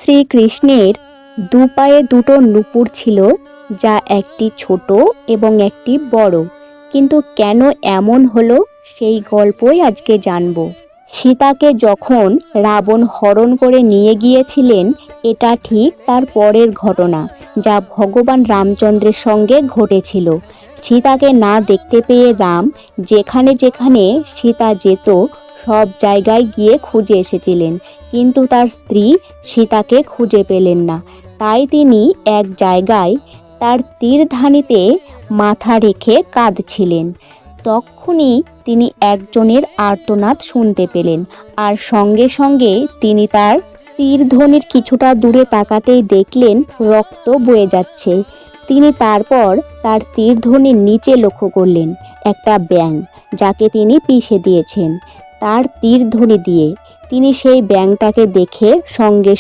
শ্রীকৃষ্ণের দু পায়ে দুটো নূপুর ছিল, যা একটি ছোট এবং একটি বড়। কিন্তু কেন এমন হলো সেই গল্পই আজকে জানব। সীতাকে যখন রাবণ হরণ করে নিয়ে গিয়েছিলেন, এটা ঠিক তার পরের ঘটনা, যা ভগবান রামচন্দ্রের সঙ্গে ঘটেছিল। সীতাকে না দেখতে পেয়ে রাম যেখানে যেখানে সীতা যেত সব জায়গায় গিয়ে খুঁজে এসেছিলেন, কিন্তু তার স্ত্রী সীতাকে খুঁজে পেলেন না। তাই তিনি এক জায়গায় তার তীরধানিতে মাথা রেখে কাঁদছিলেন। তখনই তিনি একজনের আর্তনাদ শুনতে পেলেন, আর সঙ্গে সঙ্গে তিনি তার তীরধনুর কিছুটা দূরে তাকাতেই দেখলেন রক্ত বয়ে যাচ্ছে। তিনি তারপর তার তীরধনুর নিচে লক্ষ্য করলেন একটা ব্যাঙ, যাকে তিনি পিষে দিয়েছেন। তার তীরধনুর দিয়ে তিনি সেই ব্যাঙটাকে দেখে সঙ্গে সঙ্গে